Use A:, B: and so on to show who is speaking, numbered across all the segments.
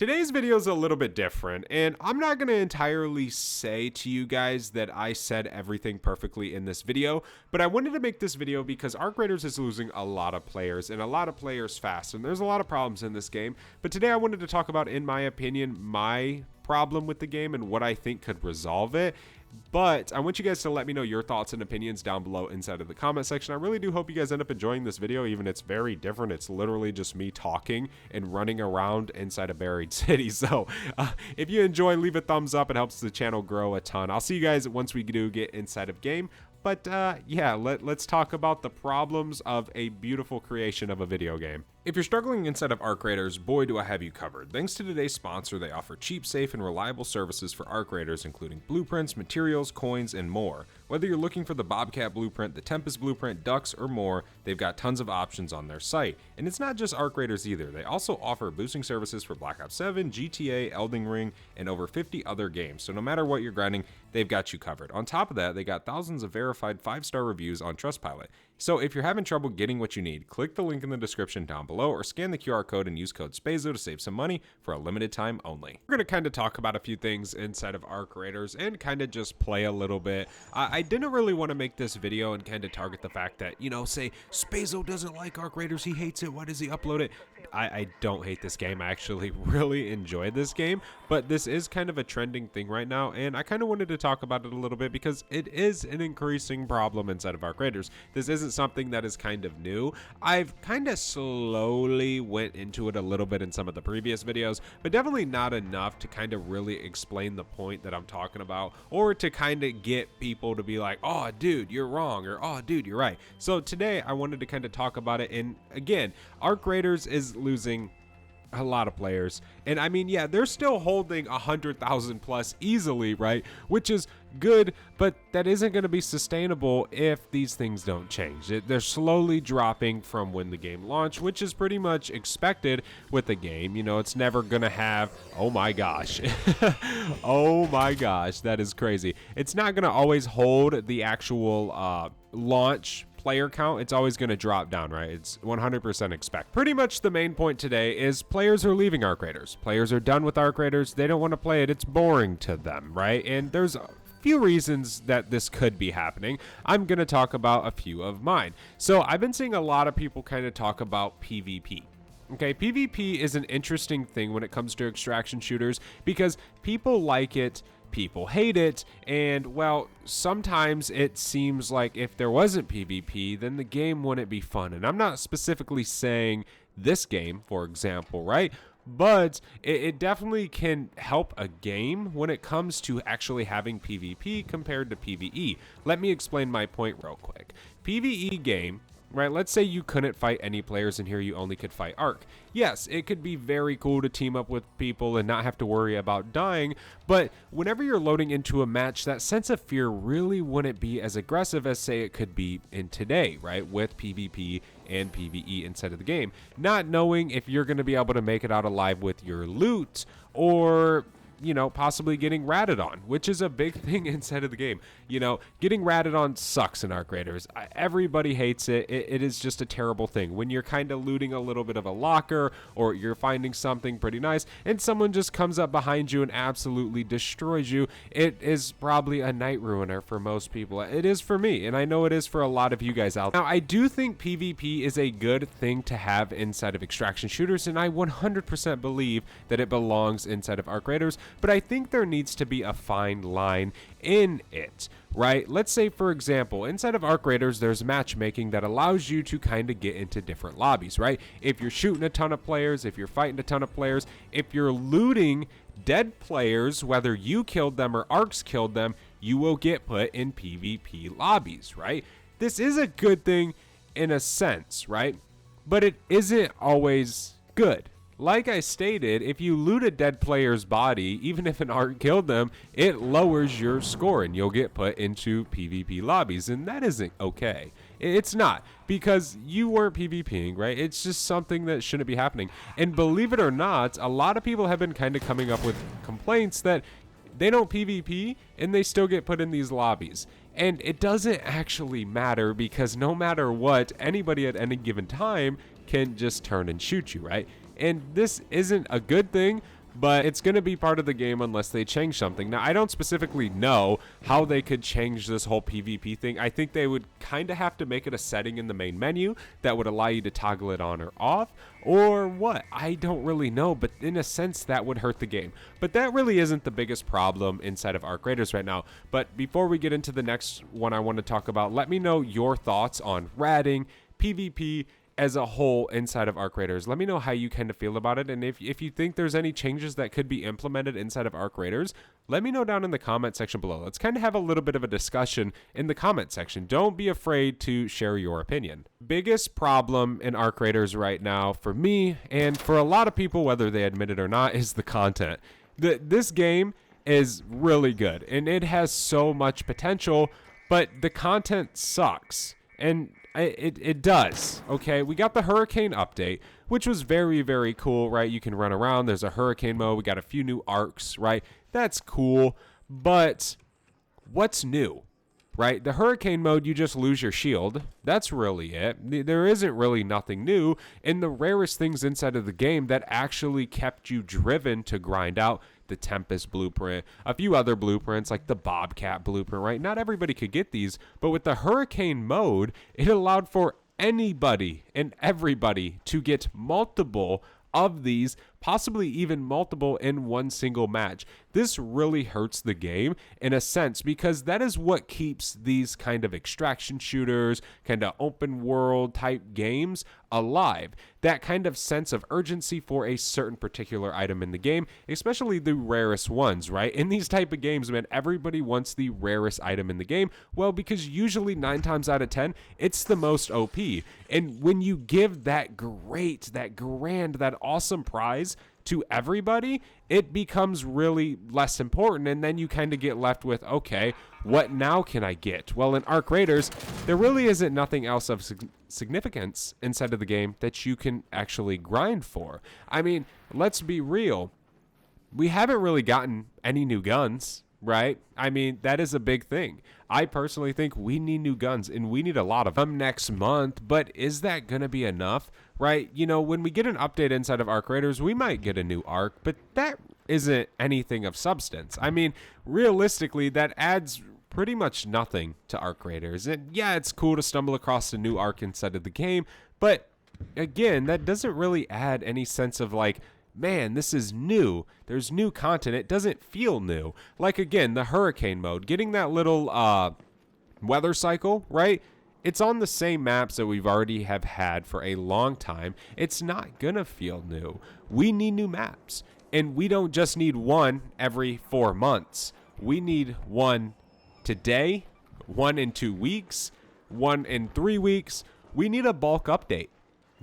A: Today's video is a little bit different, and I'm not going to entirely say to you guys that I said everything perfectly in this video, but I wanted to make this video because Arc Raiders is losing a lot of players, and a lot of players fast, and there's a lot of problems in this game. But today I wanted to talk about, in my opinion, my problem with the game and what I think could resolve it. But I want you guys to let me know your thoughts and opinions down below inside of the comment section. I really do hope you guys end up enjoying this video, even it's very different. It's literally just me talking and running around inside a buried city. So if you enjoy, leave a thumbs up. It helps the channel grow a ton. I'll see you guys once we do get inside of game. But yeah, let's talk about the problems of a beautiful creation of a video game. If you're struggling inside of Arc Raiders, boy do I have you covered. Thanks to today's sponsor, they offer cheap, safe, and reliable services for Arc Raiders, including blueprints, materials, coins, and more. Whether you're looking for the Bobcat blueprint, the Tempest blueprint, Ducks, or more, they've got tons of options on their site. And it's not just Arc Raiders either. They also offer boosting services for Black Ops 7, GTA, Elden Ring, and over 50 other games. So no matter what you're grinding, they've got you covered. On top of that, they got thousands of verified 5-star reviews on Trustpilot. So if you're having trouble getting what you need, click the link in the description down below or scan the QR code and use code SPAZO to save some money for a limited time only. We're going to kind of talk about a few things inside of Arc Raiders and kind of just play a little bit. I didn't really want to make this video and kind of target the fact that, you know, say SPAZO doesn't like Arc Raiders, he hates it, why does he upload it? I don't hate this game. I actually really enjoy this game, but this is kind of a trending thing right now, and I kind of wanted to talk about it a little bit because it is an increasing problem inside of Arc Raiders. This isn't something that is kind of new. I've kind of slowly went into it a little bit in some of the previous videos, but definitely not enough to kind of really explain the point that I'm talking about, or to kind of get people to be like, oh dude, you're wrong, or oh dude, you're right. So today I wanted to kind of talk about it, and again, Arc Raiders is losing a lot of players, and I mean, yeah, they're still holding 100,000 plus easily, right? Which is good, but that isn't going to be sustainable if these things don't change. They're slowly dropping from when the game launched, which is pretty much expected with the game. You know, it's never going to have, oh my gosh, oh my gosh, that is crazy. It's not going to always hold the actual launch player count. It's always going to drop down, right? It's 100% expect. Pretty much the main point today is players are leaving Arc Raiders. Players are done with Arc Raiders. They don't want to play it. It's boring to them, right? And there's a few reasons that this could be happening. I'm going to talk about a few of mine. So I've been seeing a lot of people kind of talk about PvP. Okay, PvP is an interesting thing when it comes to extraction shooters because people like it, people hate it, and well, sometimes it seems like if there wasn't PvP, then the game wouldn't be fun. And I'm not specifically saying this game, for example, right? But it definitely can help a game when it comes to actually having PvP compared to PvE. Let me explain my point real quick. PvE game, right? Let's say you couldn't fight any players in here, you only could fight Arc. Yes, it could be very cool to team up with people and not have to worry about dying, but whenever you're loading into a match, that sense of fear really wouldn't be as aggressive as, say, it could be in today, right? With PvP and PvE inside of the game. Not knowing if you're going to be able to make it out alive with your loot, or you know, possibly getting ratted on, which is a big thing inside of the game. You know, getting ratted on sucks in Arc Raiders. Everybody hates it. It is just a terrible thing. When you're kind of looting a little bit of a locker, or you're finding something pretty nice, and someone just comes up behind you and absolutely destroys you, it is probably a night ruiner for most people. It is for me, and I know it is for a lot of you guys out there. Now, I do think PvP is a good thing to have inside of extraction shooters, and I 100% believe that it belongs inside of Arc Raiders. But I think there needs to be a fine line in it, right? Let's say, for example, inside of Arc Raiders, there's matchmaking that allows you to kind of get into different lobbies, right? If you're shooting a ton of players, if you're fighting a ton of players, if you're looting dead players, whether you killed them or Arcs killed them, you will get put in PvP lobbies, right? This is a good thing in a sense, right? But it isn't always good. Like I stated, if you loot a dead player's body, even if an Arc killed them, it lowers your score and you'll get put into PvP lobbies, and that isn't okay. It's not, because you weren't PvPing, right? It's just something that shouldn't be happening. And believe it or not, a lot of people have been kind of coming up with complaints that they don't PvP and they still get put in these lobbies. And it doesn't actually matter, because no matter what, anybody at any given time can just turn and shoot you, right? And this isn't a good thing, but it's going to be part of the game unless they change something. Now, I don't specifically know how they could change this whole PvP thing. I think they would kind of have to make it a setting in the main menu that would allow you to toggle it on or off, or what. I don't really know, but in a sense, that would hurt the game. But that really isn't the biggest problem inside of Arc Raiders right now. But before we get into the next one I want to talk about, let me know your thoughts on ratting, PvP, as a whole inside of Arc Raiders. Let me know how you kind of feel about it, and if you think there's any changes that could be implemented inside of Arc Raiders, let me know down in the comment section below. Let's kind of have a little bit of a discussion in the comment section. Don't be afraid to share your opinion. Biggest problem in Arc Raiders right now for me, and for a lot of people, whether they admit it or not, is the content. This game is really good, and it has so much potential, but the content sucks. And it does, okay? We got the hurricane update, which was very, very cool, right? You can run around. There's a hurricane mode. We got a few new arcs, right? That's cool, but what's new, right? The hurricane mode, you just lose your shield. That's really it. There isn't really nothing new. And the rarest things inside of the game that actually kept you driven to grind out the Tempest blueprint, a few other blueprints like the Bobcat blueprint, right? Not everybody could get these, but with the hurricane mode, it allowed for anybody and everybody to get multiple of these, possibly even multiple in one single match. This really hurts the game in a sense, because that is what keeps these kind of extraction shooters, kind of open world type games alive. That kind of sense of urgency for a certain particular item in the game, especially the rarest ones, right? In these type of games, man, everybody wants the rarest item in the game. Well, because usually 9 times out of 10, it's the most OP. And when you give that great, that grand, that awesome prize to everybody, it becomes really less important, and then you kind of get left with, okay, what now can I get? Well, in Arc Raiders, there really isn't nothing else of significance inside of the game that you can actually grind for. I mean, let's be real. We haven't really gotten any new guns, right? I mean, that is a big thing. I personally think we need new guns, and we need a lot of them next month, but is that going to be enough, right? You know, when we get an update inside of Arc Raiders, we might get a new arc, but that isn't anything of substance. I mean, realistically, that adds pretty much nothing to Arc Raiders. And yeah, it's cool to stumble across a new arc inside of the game, but again, that doesn't really add any sense of like, man, this is new. There's new content. It doesn't feel new. Like, again, the hurricane mode, getting that little weather cycle, right? It's on the same maps that we've already have had for a long time. It's not gonna feel new. We need new maps, and we don't just need one every 4 months. We need one today, one in 2 weeks, one in 3 weeks. We need a bulk update.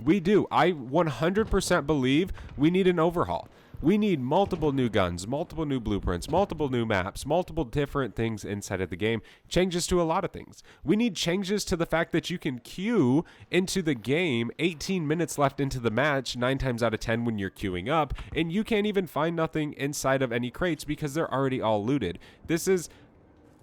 A: We do. I 100% believe we need an overhaul. We need multiple new guns, multiple new blueprints, multiple new maps, multiple different things inside of the game. Changes to a lot of things. We need changes to the fact that you can queue into the game 18 minutes left into the match 9 times out of 10 when you're queuing up, and you can't even find nothing inside of any crates because they're already all looted. This is,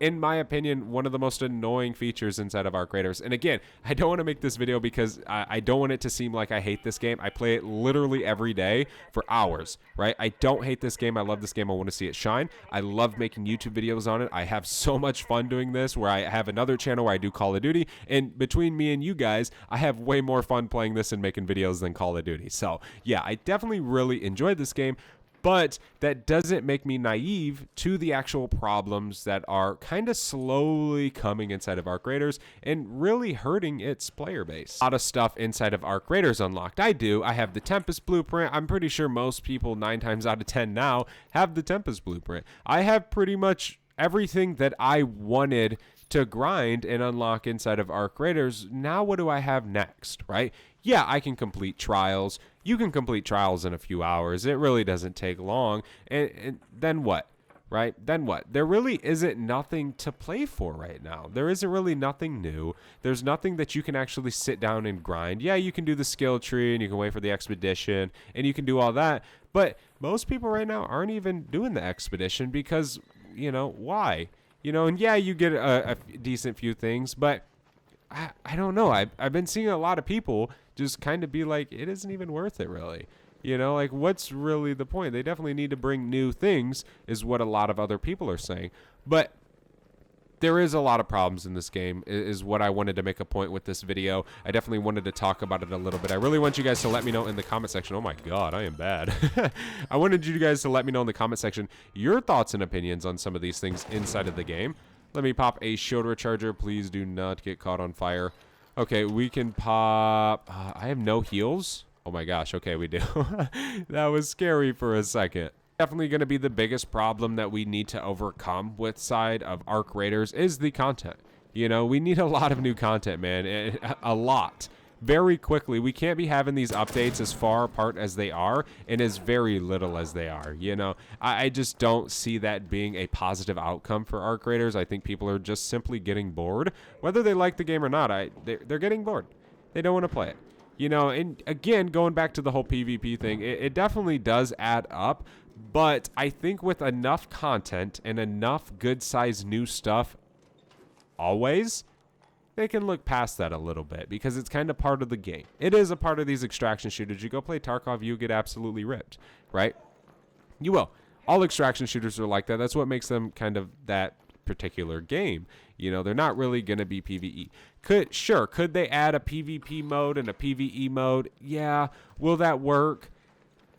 A: in my opinion, one of the most annoying features inside of Arc Raiders. And again, I don't want to make this video because I don't want it to seem like I hate this game. I play it literally every day for hours, right? I don't hate this game. I love this game. I want to see it shine. I love making YouTube videos on it. I have so much fun doing this, where I have another channel where I do Call of Duty. And between me and you guys, I have way more fun playing this and making videos than Call of Duty. So yeah, I definitely really enjoyed this game. But that doesn't make me naive to the actual problems that are kind of slowly coming inside of Arc Raiders and really hurting its player base. A lot of stuff inside of Arc Raiders unlocked. I do. I have the Tempest blueprint. I'm pretty sure most people 9 times out of 10 now have the Tempest blueprint. I have pretty much everything that I wanted to grind and unlock inside of Arc Raiders. Now what do I have next, right? Yeah, I can complete trials. You can complete trials in a few hours. It really doesn't take long. And then what, right? Then what? There really isn't nothing to play for right now. There isn't really nothing new. There's nothing that you can actually sit down and grind. Yeah, you can do the skill tree and you can wait for the expedition and you can do all that. But most people right now aren't even doing the expedition because, you know, why? You know, and yeah, you get a decent few things, but I don't know. I've been seeing a lot of people just kind of be like, it isn't even worth it, really. You know, like, what's really the point? They definitely need to bring new things, is what a lot of other people are saying. But there is a lot of problems in this game, is what I wanted to make a point with this video. I definitely wanted to talk about it a little bit. I really want you guys to let me know in the comment section. Oh my god, I am bad. I wanted you guys to let me know in the comment section your thoughts and opinions on some of these things inside of the game. Let me pop a shield recharger. Please do not get caught on fire. Okay, we can pop... I have no heals. Oh my gosh, okay, we do. That was scary for a second. Definitely going to be the biggest problem that we need to overcome with side of Arc Raiders is the content. You know, we need a lot of new content, man. A lot. Very quickly. We can't be having these updates as far apart as they are and as very little as they are. You know, I just don't see that being a positive outcome for Arc Raiders. I think people are just simply getting bored. Whether they like the game or not, they're getting bored. They don't want to play it. You know, and again, going back to the whole PvP thing, it definitely does add up. But I think with enough content and enough good-sized new stuff always, they can look past that a little bit because it's kind of part of the game. It is a part of these extraction shooters. You go play Tarkov, you get absolutely ripped, right? You will. All extraction shooters are like that. That's what makes them kind of that particular game. You know, they're not really going to be PvE. Could they add a PvP mode and a PvE mode? Yeah. Will that work?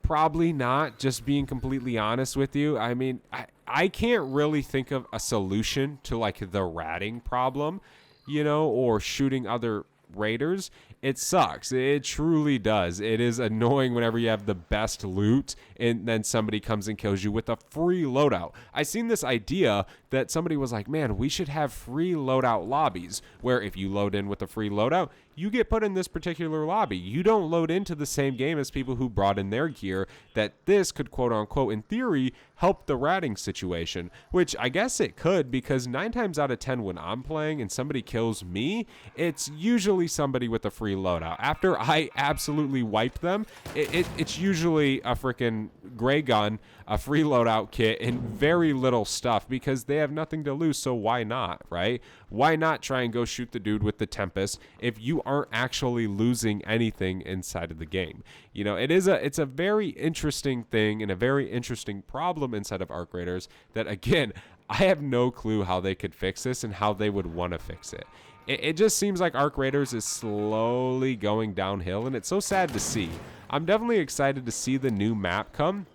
A: Probably not, just being completely honest with you. I mean, I can't really think of a solution to like the ratting problem, you know, or shooting other raiders. It sucks. It truly does. It is annoying whenever you have the best loot and then somebody comes and kills you with a free loadout. I seen this idea that somebody was like, man, we should have free loadout lobbies where if you load in with a free loadout, you get put in this particular lobby. You don't load into the same game as people who brought in their gear. That this could, quote unquote, in theory, help the ratting situation, which I guess it could, because 9 times out of 10 when I'm playing and somebody kills me, it's usually somebody with a free loadout. After I absolutely wipe them, it's usually a freaking gray gun, a free loadout kit, and very little stuff because they have nothing to lose, so why not, right? Why not try and go shoot the dude with the Tempest if you aren't actually losing anything inside of the game? You know, it's a very interesting thing and a very interesting problem inside of Arc Raiders that, again, I have no clue how they could fix this and how they would want to fix it. It just seems like Arc Raiders is slowly going downhill, and it's so sad to see. I'm definitely excited to see the new map come,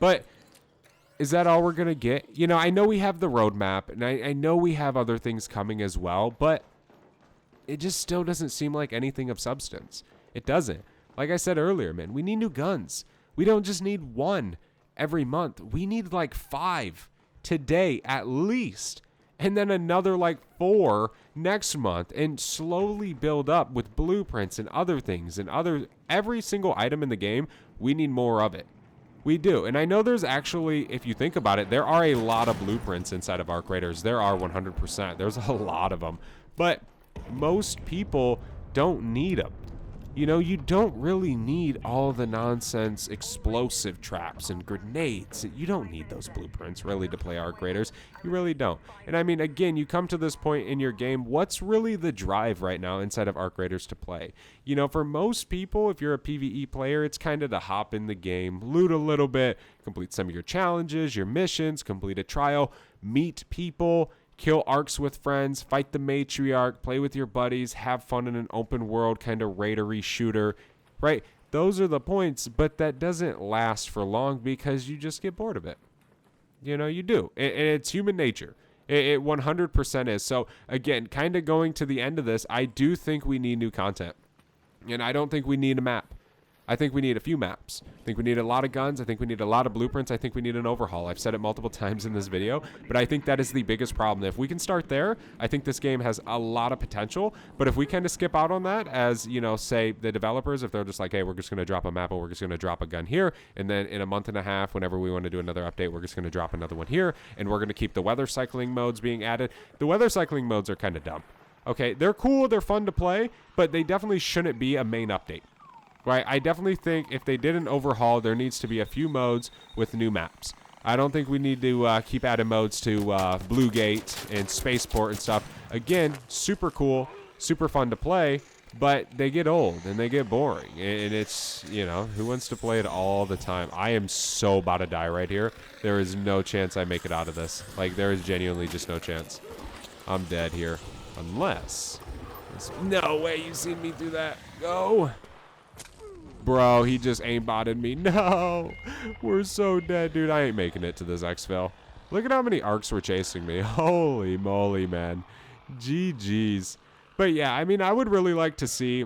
A: but is that all we're going to get? You know, I know we have the roadmap, and I know we have other things coming as well, but it just still doesn't seem like anything of substance. It doesn't. Like I said earlier, man, we need new guns. We don't just need 1 every month. We need like 5 today at least, and then another like 4 next month, and slowly build up with blueprints and other things and every single item in the game. We need more of it. We do. And I know there's actually, if you think about it, there are a lot of blueprints inside of Arc Raiders. There are 100%. There's a lot of them. But most people don't need them. You know, you don't really need all the nonsense explosive traps and grenades. You don't need those blueprints really to play Arc Raiders. You really don't. And I mean, again, you come to this point in your game, what's really the drive right now inside of Arc Raiders to play? You know, for most people, if you're a PvE player, it's kind of to hop in the game, loot a little bit, complete some of your challenges, your missions, complete a trial, meet people, kill arcs with friends, fight the matriarch, play with your buddies, have fun in an open world kind of raidery shooter, right? Those are the points, but that doesn't last for long because you just get bored of it. You know, you do. And it's human nature. It 100% is. So, again, kind of going to the end of this, I do think we need new content. And I don't think we need a map. I think we need a few maps. I think we need a lot of guns. I think we need a lot of blueprints. I think we need an overhaul. I've said it multiple times in this video, but I think that is the biggest problem. If we can start there, I think this game has a lot of potential. But if we kind of skip out on that, as, you know, say the developers, if they're just like, hey, we're just going to drop a map, or we're just going to drop a gun here, and then in a month and a half, whenever we want to do another update, we're just going to drop another one here, and we're going to keep the weather cycling modes being added. The weather cycling modes are kind of dumb. Okay, they're cool, they're fun to play, but they definitely shouldn't be a main update. Right, I definitely think if they did an overhaul, there needs to be a few modes with new maps. I don't think we need to keep adding modes to Blue Gate and Spaceport and stuff. Again, super cool, super fun to play, but they get old and they get boring. And it's, you know, who wants to play it all the time? I am so about to die right here. There is no chance I make it out of this. Like, there is genuinely just no chance. I'm dead here. Unless... No way you seen me do that. Go. Bro, he just aimbotted me. No. We're so dead, dude. I ain't making it to this exfil. Look at how many arcs were chasing me. Holy moly, man. GG's. But yeah, I mean, I would really like to see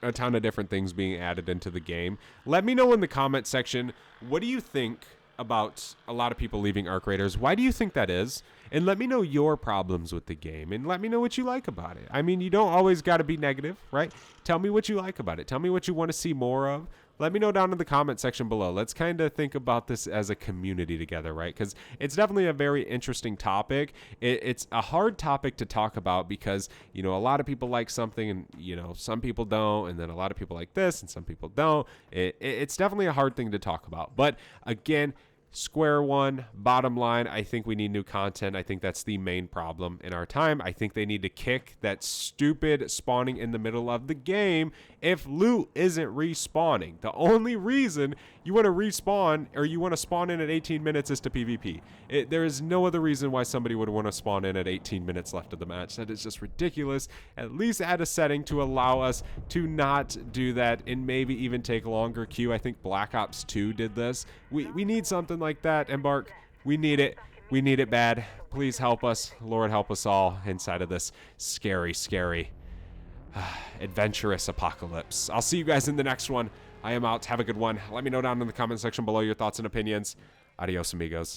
A: a ton of different things being added into the game. Let me know in the comment section, what do you think about a lot of people leaving arc raiders? Why do you think that is? And let me know your problems with the game, and let me know what you like about it. I mean, you don't always got to be negative, right? Tell me what you like about it. Tell me what you want to see more of. Let me know down in the comment section below. Let's kind of think about this as a community together, right? Because it's definitely a very interesting topic. It's a hard topic to talk about because, you know, a lot of people like something and, you know, some people don't. And then a lot of people like this and some people don't. It's definitely a hard thing to talk about. But again, square one, bottom line, I think we need new content. I think that's the main problem in our time. I think they need to kick that stupid spawning in the middle of the game if loot isn't respawning. The only reason you want to respawn or you want to spawn in at 18 minutes is to PvP. There is no other reason why somebody would want to spawn in at 18 minutes left of the match. That is just ridiculous. At least add a setting to allow us to not do that and maybe even take longer queue. I think Black Ops 2 did this. We need something like that, Embark. We need it. We need it bad. Please help us. Lord, help us all inside of this scary, scary, adventurous apocalypse. I'll see you guys in the next one. I am out. Have a good one. Let me know down in the comment section below your thoughts and opinions. Adios, amigos.